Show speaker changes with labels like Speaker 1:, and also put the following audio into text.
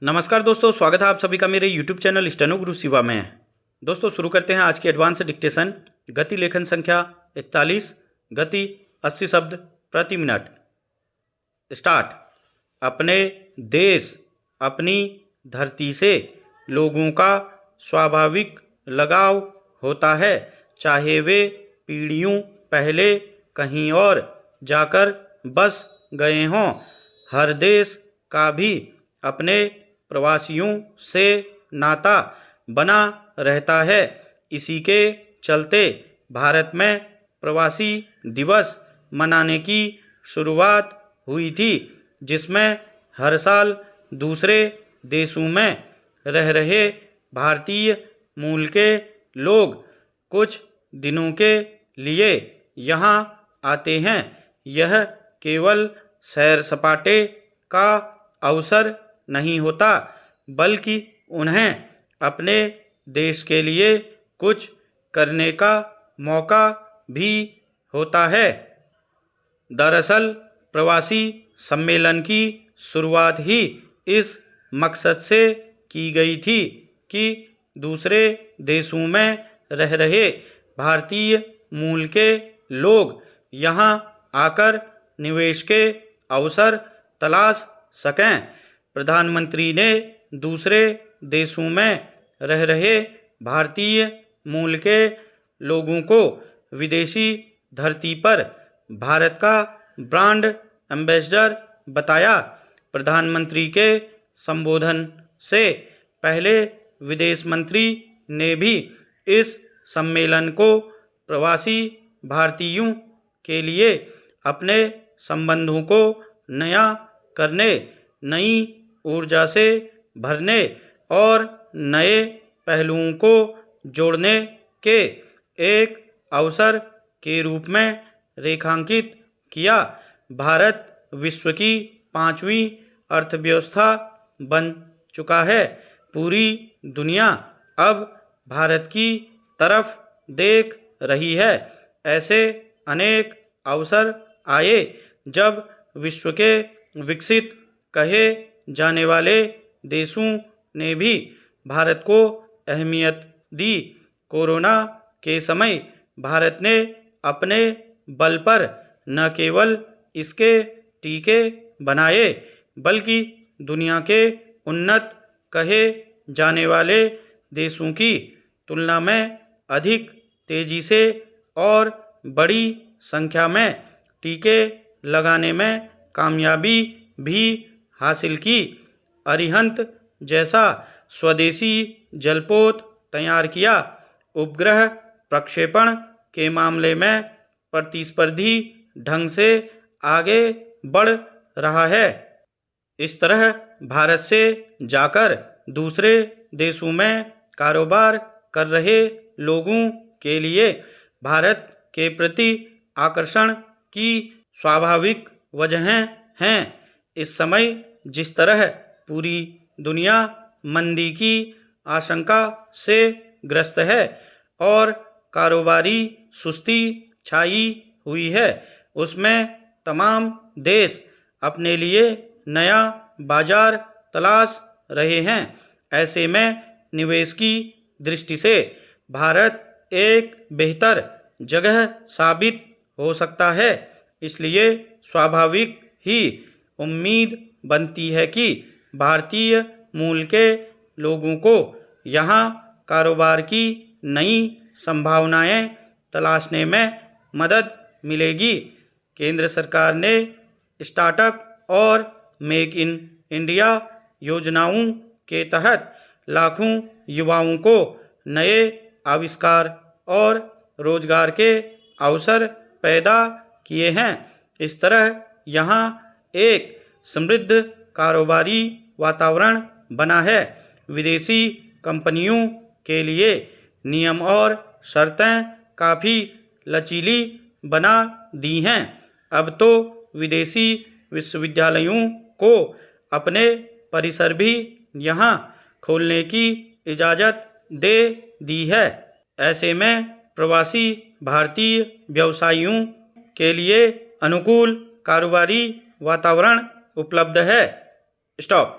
Speaker 1: नमस्कार दोस्तों, स्वागत है आप सभी का मेरे यूट्यूब चैनल स्टेनो गुरु शिवा में। दोस्तों शुरू करते हैं आज की एडवांस डिक्टेशन। गति लेखन संख्या 41, गति 80 शब्द प्रति मिनट। स्टार्ट। अपने देश अपनी धरती से लोगों का स्वाभाविक लगाव होता है, चाहे वे पीढ़ियों पहले कहीं और जाकर बस गए हों। हर देश का भी अपने प्रवासियों से नाता बना रहता है। इसी के चलते भारत में प्रवासी दिवस मनाने की शुरुआत हुई थी, जिसमें हर साल दूसरे देशों में रह रहे भारतीय मूल के लोग कुछ दिनों के लिए यहाँ आते हैं। यह केवल सैर सपाटे का अवसर नहीं होता, बल्कि उन्हें अपने देश के लिए कुछ करने का मौका भी होता है। दरअसल प्रवासी सम्मेलन की शुरुआत ही इस मकसद से की गई थी कि दूसरे देशों में रह रहे भारतीय मूल के लोग यहाँ आकर निवेश के अवसर तलाश सकें। प्रधानमंत्री ने दूसरे देशों में रह रहे भारतीय मूल के लोगों को विदेशी धरती पर भारत का ब्रांड एम्बेसडर बताया। प्रधानमंत्री के संबोधन से पहले विदेश मंत्री ने भी इस सम्मेलन को प्रवासी भारतीयों के लिए अपने संबंधों को नया करने, नई ऊर्जा से भरने और नए पहलुओं को जोड़ने के एक अवसर के रूप में रेखांकित किया। भारत विश्व की 5वीं अर्थव्यवस्था बन चुका है। पूरी दुनिया अब भारत की तरफ देख रही है। ऐसे अनेक अवसर आए जब विश्व के विकसित कहे जाने वाले देशों ने भी भारत को अहमियत दी। कोरोना के समय भारत ने अपने बल पर न केवल इसके टीके बनाए, बल्कि दुनिया के उन्नत कहे जाने वाले देशों की तुलना में अधिक तेजी से और बड़ी संख्या में टीके लगाने में कामयाबी भी हासिल की। अरिहंत जैसा स्वदेशी जलपोत तैयार किया। उपग्रह प्रक्षेपण के मामले में प्रतिस्पर्धी ढंग से आगे बढ़ रहा है। इस तरह भारत से जाकर दूसरे देशों में कारोबार कर रहे लोगों के लिए भारत के प्रति आकर्षण की स्वाभाविक वजहें हैं। इस समय जिस तरह पूरी दुनिया मंदी की आशंका से ग्रस्त है और कारोबारी सुस्ती छाई हुई है, उसमें तमाम देश अपने लिए नया बाजार तलाश रहे हैं। ऐसे में निवेश की दृष्टि से भारत एक बेहतर जगह साबित हो सकता है। इसलिए स्वाभाविक ही उम्मीद बनती है कि भारतीय मूल के लोगों को यहाँ कारोबार की नई संभावनाएं तलाशने में मदद मिलेगी। केंद्र सरकार ने स्टार्टअप और मेक इन इंडिया योजनाओं के तहत लाखों युवाओं को नए आविष्कार और रोजगार के अवसर पैदा किए हैं। इस तरह यहाँ एक समृद्ध कारोबारी वातावरण बना है। विदेशी कंपनियों के लिए नियम और शर्तें काफ़ी लचीली बना दी हैं। अब तो विदेशी विश्वविद्यालयों को अपने परिसर भी यहाँ खोलने की इजाज़त दे दी है। ऐसे में प्रवासी भारतीय व्यवसायियों के लिए अनुकूल कारोबारी वातावरण उपलब्ध है। स्टॉप।